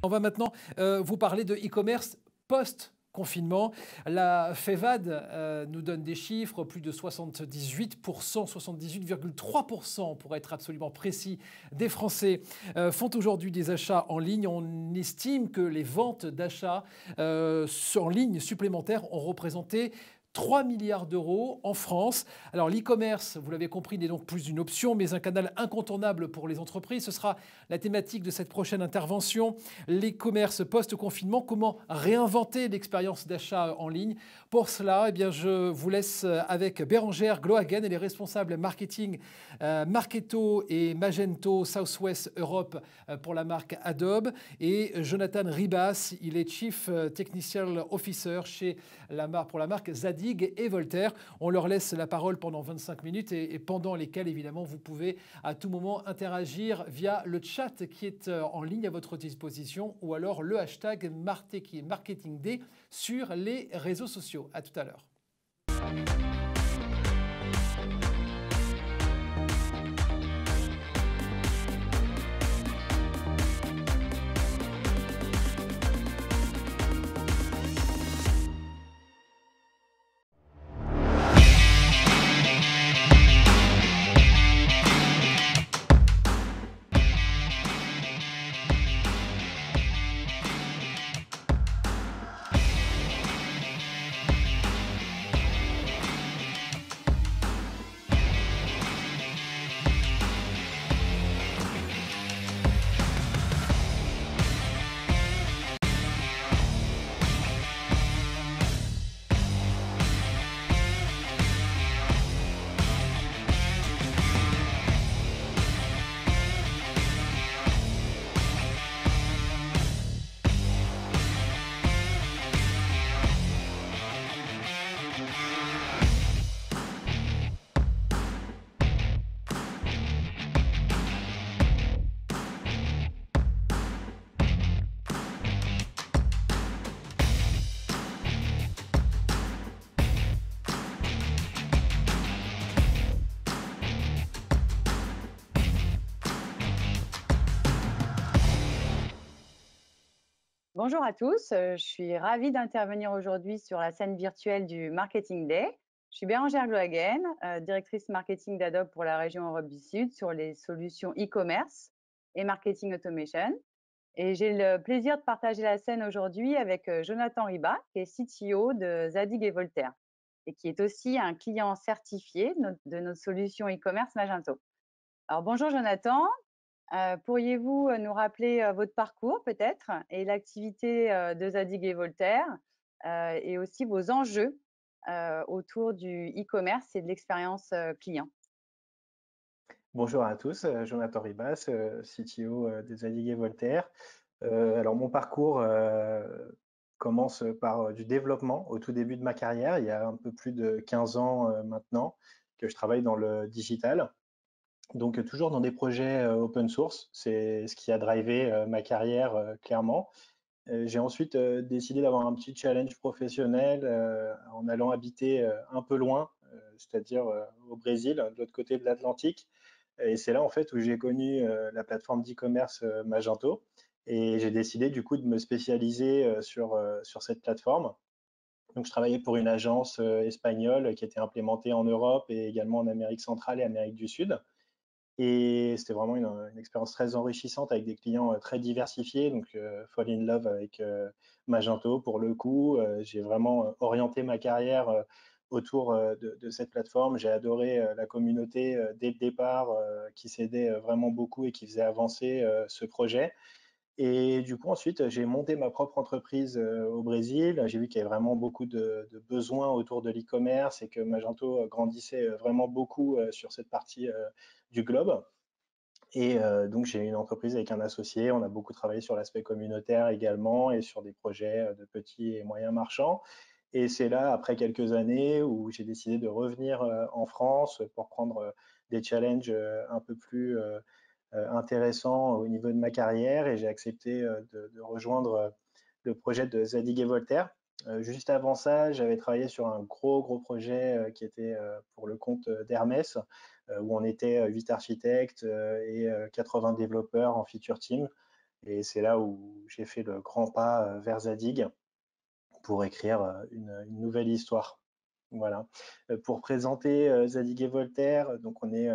On va maintenant vous parler de e-commerce post-confinement. La FEVAD nous donne des chiffres, plus de 78%, 78,3% pour être absolument précis, des Français font aujourd'hui des achats en ligne. On estime que les ventes d'achats en ligne supplémentaires ont représenté 3 milliards d'euros en France. Alors l'e-commerce, vous l'avez compris, n'est donc plus une option, mais un canal incontournable pour les entreprises. Ce sera la thématique de cette prochaine intervention. L'e-commerce post-confinement, comment réinventer l'expérience d'achat en ligne. Pour cela, eh bien, je vous laisse avec Bérangère Glohagen, elle est responsable marketing Marketo et Magento Southwest Europe pour la marque Adobe, et Jonathan Ribas, il est Chief Technical Officer pour la marque Zadig et Voltaire. On leur laisse la parole pendant 25 minutes et pendant lesquelles, évidemment, vous pouvez à tout moment interagir via le chat qui est en ligne à votre disposition ou alors le hashtag MarketingD sur les réseaux sociaux. À tout à l'heure. Bonjour à tous, je suis ravie d'intervenir aujourd'hui sur la scène virtuelle du Marketing Day. Je suis Bérangère Glohagen, directrice marketing d'Adobe pour la région Europe du Sud sur les solutions e-commerce et marketing automation. Et j'ai le plaisir de partager la scène aujourd'hui avec Jonathan Ribas, qui est CTO de Zadig et Voltaire et qui est aussi un client certifié de notre solution e-commerce Magento. Alors bonjour Jonathan. Pourriez-vous nous rappeler votre parcours peut-être et l'activité de Zadig et Voltaire et aussi vos enjeux autour du e-commerce et de l'expérience client? Bonjour à tous, Jonathan Ribas, CTO de Zadig et Voltaire. Alors mon parcours commence par du développement au tout début de ma carrière, il y a un peu plus de 15 ans maintenant que je travaille dans le digital. Donc toujours dans des projets open source, c'est ce qui a drivé ma carrière clairement. J'ai ensuite décidé d'avoir un petit challenge professionnel en allant habiter un peu loin, c'est-à-dire au Brésil, de l'autre côté de l'Atlantique. Et c'est là en fait où j'ai connu la plateforme d'e-commerce Magento, et j'ai décidé du coup de me spécialiser sur cette plateforme. Donc je travaillais pour une agence espagnole qui était implémentée en Europe et également en Amérique centrale et Amérique du Sud. Et c'était vraiment une expérience très enrichissante avec des clients très diversifiés. Donc, fall in love avec Magento pour le coup. J'ai vraiment orienté ma carrière autour de cette plateforme. J'ai adoré la communauté dès le départ qui s'aidait vraiment beaucoup et qui faisait avancer ce projet. Et du coup, ensuite, j'ai monté ma propre entreprise au Brésil. J'ai vu qu'il y avait vraiment beaucoup de besoins autour de l'e-commerce et que Magento grandissait vraiment beaucoup sur cette partie du globe. Et donc, j'ai une entreprise avec un associé. On a beaucoup travaillé sur l'aspect communautaire également et sur des projets de petits et moyens marchands. Et c'est là, après quelques années, où j'ai décidé de revenir en France pour prendre des challenges un peu plus intéressant au niveau de ma carrière, et j'ai accepté de rejoindre le projet de Zadig et Voltaire. Juste avant ça, j'avais travaillé sur un gros projet qui était pour le compte d'Hermès, où on était 8 architectes et 80 développeurs en feature team. Et c'est là où j'ai fait le grand pas vers Zadig pour écrire une nouvelle histoire. Voilà. Pour présenter Zadig et Voltaire, donc on est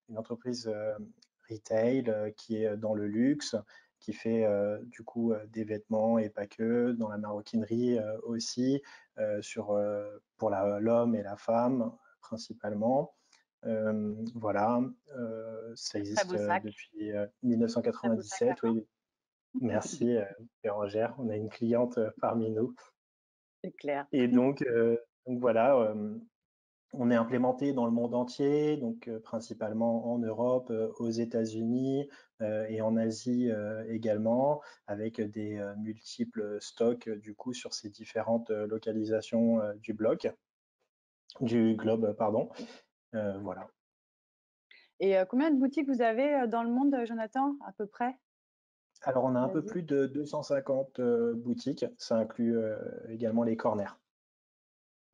une entreprise retail qui est dans le luxe, qui fait du coup des vêtements et pas que, dans la maroquinerie aussi, pour l'homme et la femme principalement. Voilà, ça Très existe beau sac, depuis très beau sac à 1997. main. Oui, merci Bérangère, on a une cliente parmi nous. C'est clair. Et donc voilà, on est implémenté dans le monde entier, donc principalement en Europe, aux États-Unis et en Asie également, avec des multiples stocks du coup sur ces différentes localisations du globe, pardon. Voilà. Et combien de boutiques vous avez dans le monde, Jonathan, à peu près? Alors on a un peu Vas-y. plus de 250 boutiques, ça inclut également les corners.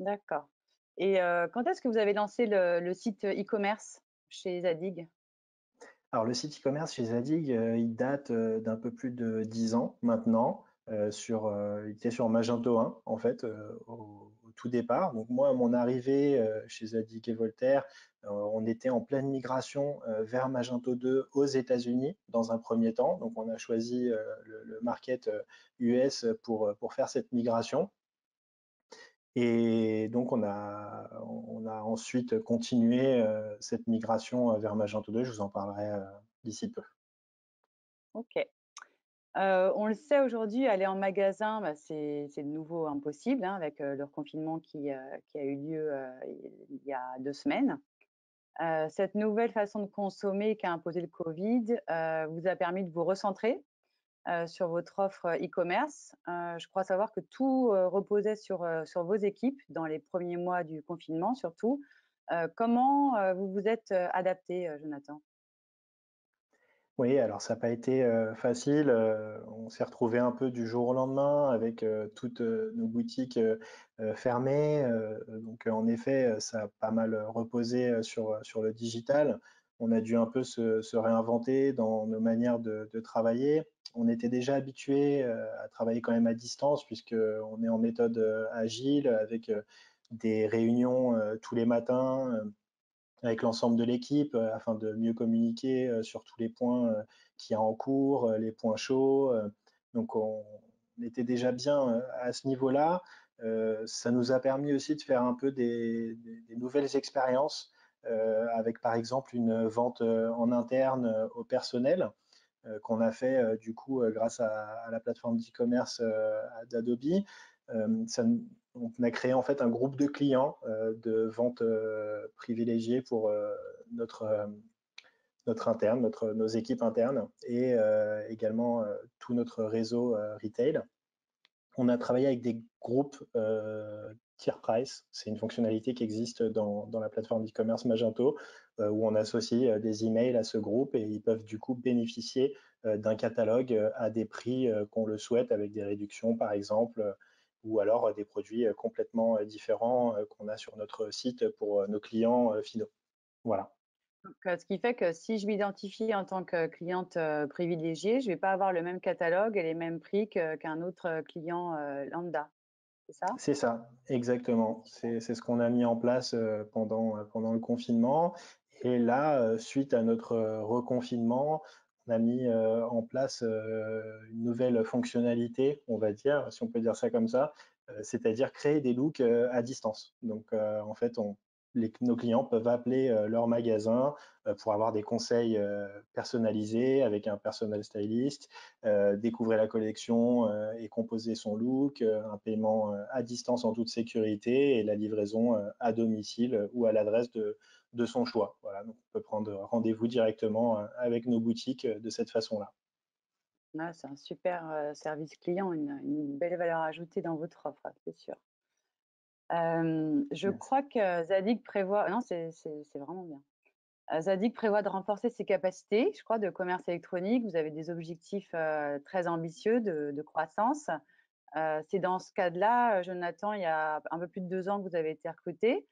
D'accord. Et quand est-ce que vous avez lancé le site e-commerce chez Zadig? Alors le site e-commerce chez Zadig, il date d'un peu plus de 10 ans maintenant. Il était sur Magento 1 en fait au tout départ. Donc moi, à mon arrivée chez Zadig et Voltaire, on était en pleine migration vers Magento 2 aux États-Unis dans un premier temps. Donc on a choisi le market US pour faire cette migration. Et donc, on a ensuite continué cette migration vers Magento 2. Je vous en parlerai d'ici peu. Ok. On le sait aujourd'hui, aller en magasin, bah, c'est de nouveau impossible hein, avec le reconfinement qui a eu lieu il y a 2 semaines. Cette nouvelle façon de consommer qu'a imposé le Covid vous a permis de vous recentrer sur votre offre e-commerce. Je crois savoir que tout reposait sur vos équipes dans les premiers mois du confinement surtout. Comment vous vous êtes adapté, Jonathan? Oui, alors ça n'a pas été facile. On s'est retrouvé un peu du jour au lendemain avec toutes nos boutiques fermées. Donc en effet, ça a pas mal reposé sur le digital. On a dû un peu se réinventer dans nos manières de travailler. On était déjà habitué à travailler quand même à distance puisqu'on est en méthode agile avec des réunions tous les matins avec l'ensemble de l'équipe afin de mieux communiquer sur tous les points qu'il y a en cours, les points chauds. Donc on était déjà bien à ce niveau-là. Ça nous a permis aussi de faire un peu des nouvelles expériences avec par exemple une vente en interne au personnel qu'on a fait du coup grâce à la plateforme d'e-commerce d'Adobe. Ça, on a créé en fait un groupe de clients de vente privilégiée pour notre interne, nos équipes internes et également tout notre réseau retail. On a travaillé avec des groupes tier price. C'est une fonctionnalité qui existe dans la plateforme d'e-commerce Magento où on associe des emails à ce groupe et ils peuvent du coup bénéficier d'un catalogue à des prix qu'on le souhaite avec des réductions par exemple ou alors des produits complètement différents qu'on a sur notre site pour nos clients finaux. Voilà. Donc, ce qui fait que si je m'identifie en tant que cliente privilégiée, je ne vais pas avoir le même catalogue et les mêmes prix qu'un autre client lambda. C'est ça? C'est ça, exactement. C'est ce qu'on a mis en place pendant le confinement. Et là, suite à notre reconfinement, on a mis en place une nouvelle fonctionnalité, on va dire, si on peut dire ça comme ça, c'est-à-dire créer des looks à distance. Donc, en fait, nos clients peuvent appeler leur magasin pour avoir des conseils personnalisés avec un personal stylist, découvrir la collection et composer son look, un paiement à distance en toute sécurité et la livraison à domicile ou à l'adresse de son choix. Voilà, donc on peut prendre rendez-vous directement avec nos boutiques de cette façon-là. Ouais, c'est un super service client, une belle valeur ajoutée dans votre offre, c'est sûr. Je Merci. crois que Zadig prévoit, non, c'est vraiment bien. Zadig prévoit de renforcer ses capacités, je crois, de commerce électronique. Vous avez des objectifs très ambitieux de croissance. C'est dans ce cadre-là, Jonathan, il y a un peu plus de 2 ans que vous avez été recruté.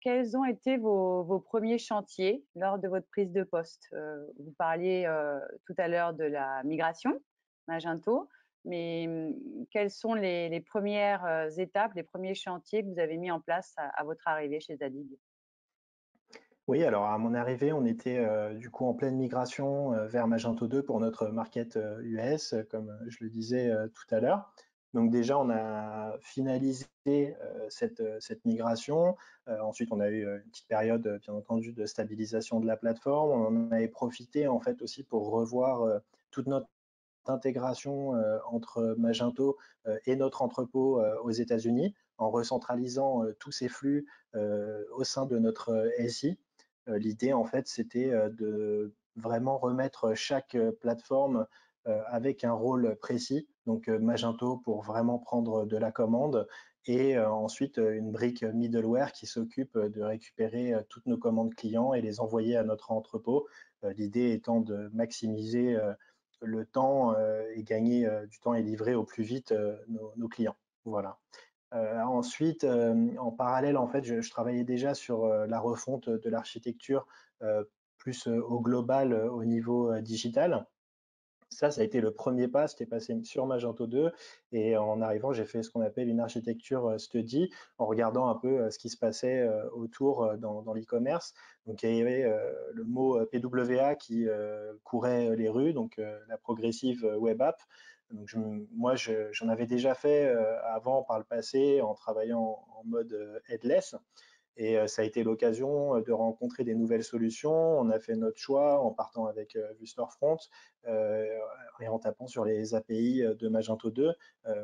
Quels ont été vos premiers chantiers lors de votre prise de poste? Vous parliez, tout à l'heure de la migration, Magento, mais, quelles sont les 1res, étapes, les premiers chantiers que vous avez mis en place à votre arrivée chez Zadig? Oui, alors à mon arrivée, on était du coup en pleine migration vers Magento 2 pour notre market US, comme je le disais tout à l'heure. Donc déjà, on a finalisé cette migration. Ensuite, on a eu une petite période, bien entendu, de stabilisation de la plateforme. On en avait profité en fait aussi pour revoir toute notre intégration entre Magento et notre entrepôt aux États-Unis, en recentralisant tous ces flux au sein de notre SI. L'idée, en fait, c'était de vraiment remettre chaque plateforme avec un rôle précis. Donc, Magento pour vraiment prendre de la commande et ensuite une brique middleware qui s'occupe de récupérer toutes nos commandes clients et les envoyer à notre entrepôt. L'idée étant de maximiser le temps et gagner du temps et livrer au plus vite nos clients. Voilà. Ensuite, en parallèle, en fait, je travaillais déjà sur la refonte de l'architecture plus au global, au niveau digital. Ça a été le premier pas, c'était passé sur Magento 2 et en arrivant, j'ai fait ce qu'on appelle une architecture study en regardant un peu ce qui se passait autour dans l'e-commerce. Donc il y avait le mot PWA qui courait les rues, donc la Progressive Web App. Donc moi, j'en avais déjà fait avant par le passé en travaillant en mode headless. Et ça a été l'occasion de rencontrer des nouvelles solutions. On a fait notre choix en partant avec VuStorefront et en tapant sur les API de Magento 2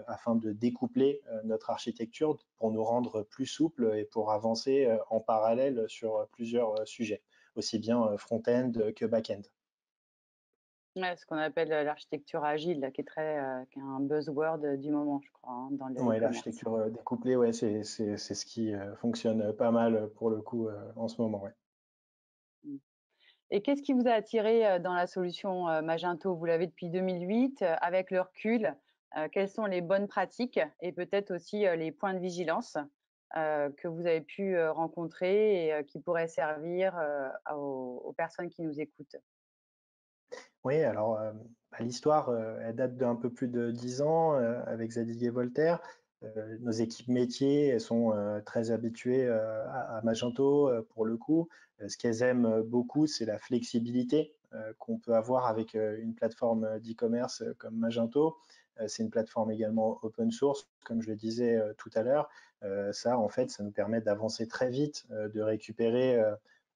afin de découpler notre architecture pour nous rendre plus souples et pour avancer en parallèle sur plusieurs sujets, aussi bien front-end que back-end. Ouais, ce qu'on appelle, l'architecture agile là, qui est un buzzword, du moment, je crois, hein, dans le Ouais, e-commerce. l'architecture découplée, ouais, c'est ce qui fonctionne pas mal pour le coup en ce moment. Ouais. Mmh. Et qu'est-ce qui vous a attiré, dans la solution, Magento? Vous l'avez depuis 2008, avec le recul, quelles sont les bonnes pratiques et peut-être aussi, les points de vigilance, que vous avez pu, rencontrer et qui pourraient servir, aux personnes qui nous écoutent? Oui, alors l'histoire, elle date d'un peu plus de 10 ans avec Zadig et Voltaire. Nos équipes métiers, elles sont très habituées à Magento pour le coup. Ce qu'elles aiment beaucoup, c'est la flexibilité qu'on peut avoir avec une plateforme d'e-commerce comme Magento. C'est une plateforme également open source, comme je le disais tout à l'heure. Ça, en fait, ça nous permet d'avancer très vite, de récupérer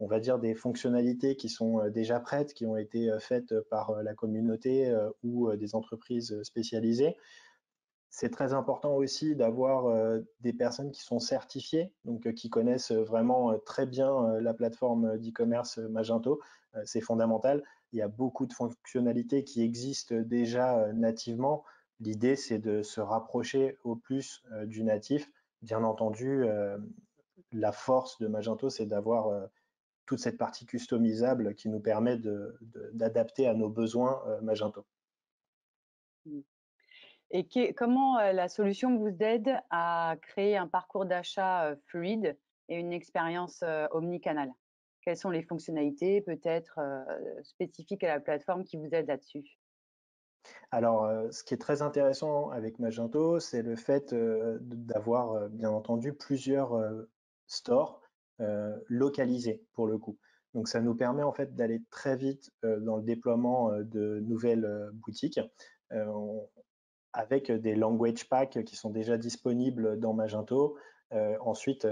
on va dire, des fonctionnalités qui sont déjà prêtes, qui ont été faites par la communauté ou des entreprises spécialisées. C'est très important aussi d'avoir des personnes qui sont certifiées, donc qui connaissent vraiment très bien la plateforme d'e-commerce Magento. C'est fondamental. Il y a beaucoup de fonctionnalités qui existent déjà nativement. L'idée, c'est de se rapprocher au plus du natif. Bien entendu, la force de Magento, c'est d'avoir toute cette partie customisable qui nous permet d'adapter à nos besoins Magento. Mmh. Et comment, la solution vous aide à créer un parcours d'achat, fluide et une expérience, omnicanal? Quelles sont les fonctionnalités peut-être, spécifiques à la plateforme qui vous aident là-dessus? Alors, ce qui est très intéressant avec Magento, c'est le fait d'avoir bien entendu plusieurs stores localisés pour le coup. Donc, ça nous permet en fait d'aller très vite dans le déploiement de nouvelles boutiques. On, avec des language packs qui sont déjà disponibles dans Magento. Ensuite,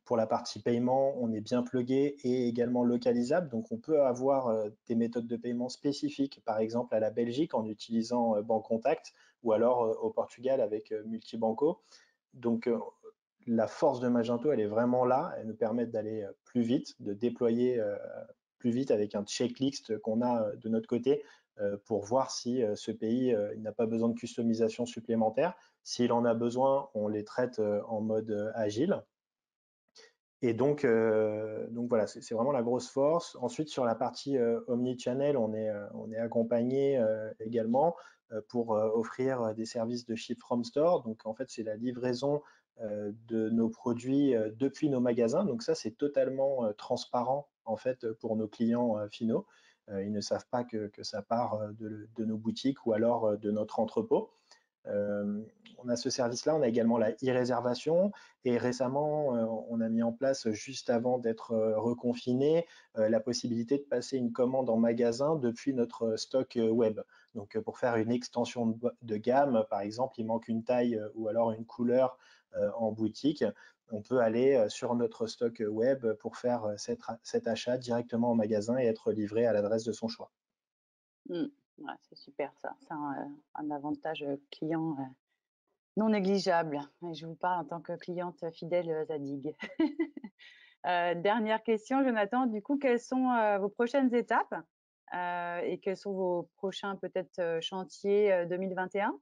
pour la partie paiement, on est bien plugué et également localisable. Donc, on peut avoir des méthodes de paiement spécifiques, par exemple à la Belgique en utilisant Bancontact ou alors au Portugal avec Multibanco. Donc, la force de Magento, elle est vraiment là. Elle nous permet d'aller plus vite, de déployer plus vite avec un checklist qu'on a de notre côté pour voir si ce pays il n'a pas besoin de customisation supplémentaire. S'il en a besoin, on les traite en mode agile. Et donc voilà, c'est vraiment la grosse force. Ensuite, sur la partie omnichannel, on est accompagné également pour offrir des services de ship from store. Donc en fait, c'est la livraison de nos produits depuis nos magasins. Donc ça, c'est totalement transparent en fait pour nos clients finaux. Ils ne savent pas que ça part de nos boutiques ou alors de notre entrepôt. On a ce service-là, on a également la e-réservation et récemment, on a mis en place, juste avant d'être reconfiné, la possibilité de passer une commande en magasin depuis notre stock web. Donc, pour faire une extension de gamme, par exemple, il manque une taille ou alors une couleur en boutique, on peut aller sur notre stock web pour faire cet achat directement en magasin et être livré à l'adresse de son choix. Ouais, c'est super ça. C'est un avantage client non négligeable. Et je vous parle en tant que cliente fidèle Zadig. Dernière question, Jonathan. Du coup, quelles sont vos prochaines étapes et quels sont vos prochains peut-être chantiers 2021?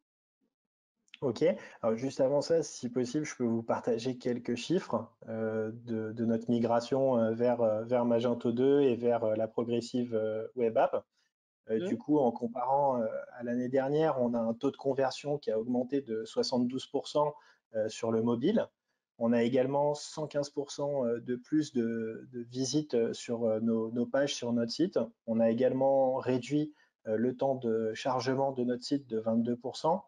Ok, alors juste avant ça, si possible, je peux vous partager quelques chiffres de notre migration vers Magento 2 et vers la progressive web app. Du coup, en comparant à l'année dernière, on a un taux de conversion qui a augmenté de 72% sur le mobile. On a également 115% de plus de visites sur nos pages sur notre site. On a également réduit le temps de chargement de notre site de 22%.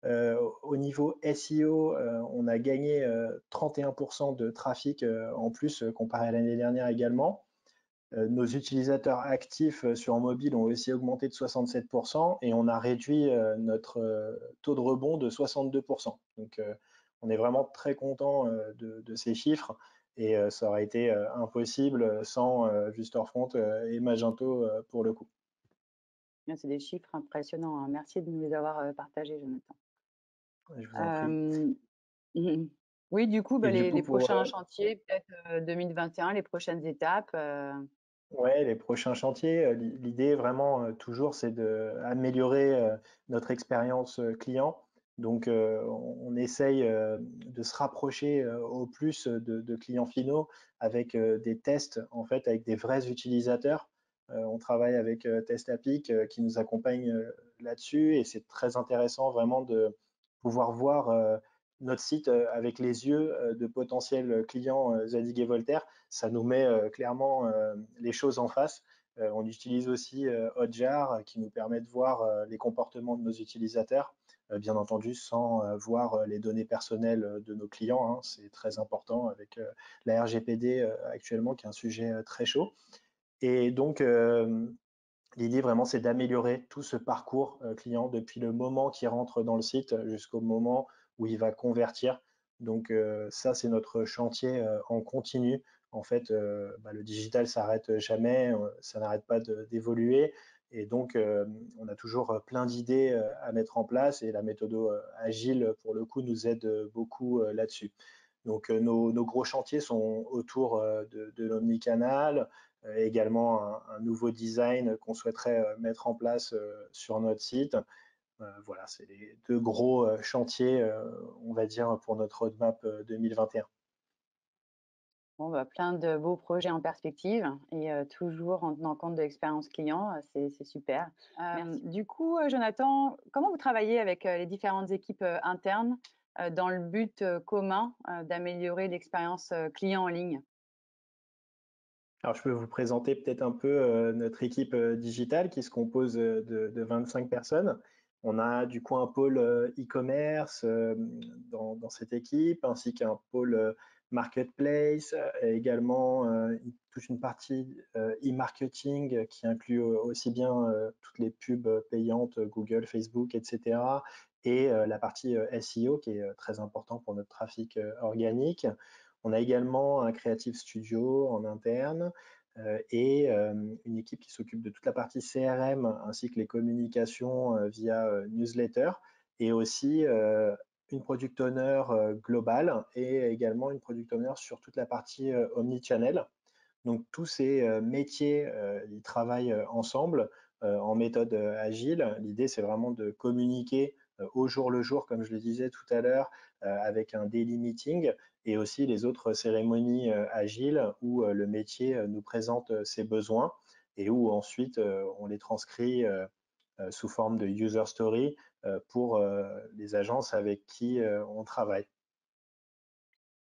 Au niveau SEO, on a gagné 31% de trafic en plus comparé à l'année dernière également. Nos utilisateurs actifs sur mobile ont aussi augmenté de 67% et on a réduit notre taux de rebond de 62%. Donc, on est vraiment très content de ces chiffres et ça aurait été impossible sans Vistorefront et Magento pour le coup. C'est des chiffres impressionnants, hein. Merci de nous les avoir partagés, Jonathan. Je vous en prie. Oui, du coup, Et du coup, les prochains chantiers, peut-être 2021, les prochaines étapes. Ouais, les prochains chantiers, l'idée vraiment toujours, c'est d'améliorer notre expérience client. Donc, on essaye de se rapprocher au plus de clients finaux avec des tests, en fait, avec des vrais utilisateurs. On travaille avec Testapic qui nous accompagne là-dessus et c'est très intéressant vraiment de pouvoir voir notre site avec les yeux de potentiels clients Zadig et Voltaire. Ça nous met clairement les choses en face. On utilise aussi Hotjar qui nous permet de voir les comportements de nos utilisateurs, bien entendu sans voir les données personnelles de nos clients, hein. C'est très important avec la RGPD actuellement qui est un sujet très chaud. Et donc, l'idée vraiment, c'est d'améliorer tout ce parcours client depuis le moment qu'il rentre dans le site jusqu'au moment où il va convertir. Donc ça, c'est notre chantier en continu. En fait, le digital s'arrête jamais, ça n'arrête pas d'évoluer. Et donc, on a toujours plein d'idées à mettre en place et la méthode agile, pour le coup, nous aide beaucoup là-dessus. Donc, nos gros chantiers sont autour de l'omnicanal, également un nouveau design qu'on souhaiterait mettre en place sur notre site. Voilà, c'est les deux gros chantiers, on va dire, pour notre roadmap 2021. Bon, plein de beaux projets en perspective et toujours en tenant compte de l'expérience client, c'est super. Du coup, Jonathan, comment vous travaillez avec les différentes équipes internes dans le but commun d'améliorer l'expérience client en ligne? Alors, je peux vous présenter peut-être un peu notre équipe digitale qui se compose de 25 personnes. On a du coup un pôle e-commerce dans cette équipe, ainsi qu'un pôle marketplace, et également toute une partie e-marketing qui inclut aussi bien toutes les pubs payantes, Google, Facebook, etc. Et la partie SEO qui est très important pour notre trafic organique. On a également un creative studio en interne et une équipe qui s'occupe de toute la partie CRM ainsi que les communications via newsletter et aussi une product owner globale et également une product owner sur toute la partie omnichannel. Donc tous ces métiers, ils travaillent ensemble en méthode agile. L'idée, c'est vraiment de communiquer au jour le jour, comme je le disais tout à l'heure, avec un daily meeting et aussi les autres cérémonies agiles où le métier nous présente ses besoins et où ensuite on les transcrit sous forme de user story pour les agences avec qui on travaille.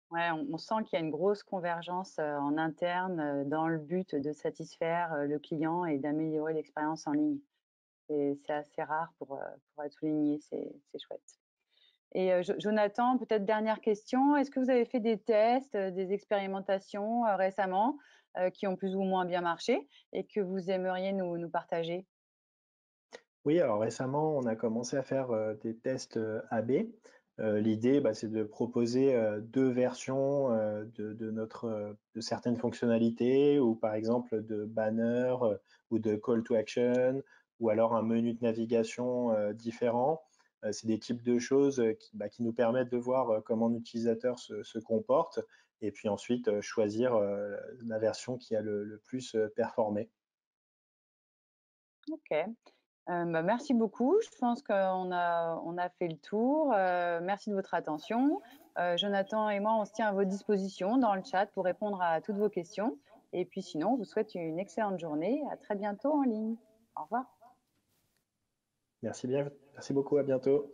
Ouais, on sent qu'il y a une grosse convergence en interne dans le but de satisfaire le client et d'améliorer l'expérience en ligne. C'est assez rare pour être souligné, c'est chouette. Et Jonathan, peut-être dernière question, est-ce que vous avez fait des tests, des expérimentations récemment qui ont plus ou moins bien marché et que vous aimeriez nous partager? Oui, alors récemment, on a commencé à faire des tests AB. L'idée, bah, c'est de proposer deux versions de certaines fonctionnalités, ou par exemple de banner ou de call to action, ou alors un menu de navigation différent. C'est des types de choses qui nous permettent de voir comment l'utilisateur se comporte, et puis ensuite choisir la version qui a le plus performé. Ok. Bah, merci beaucoup. Je pense qu'on a fait le tour. Merci de votre attention. Jonathan et moi, on se tient à votre disposition dans le chat pour répondre à toutes vos questions. Et puis sinon, on vous souhaite une excellente journée. À très bientôt en ligne. Au revoir. Merci bien, merci beaucoup, à bientôt.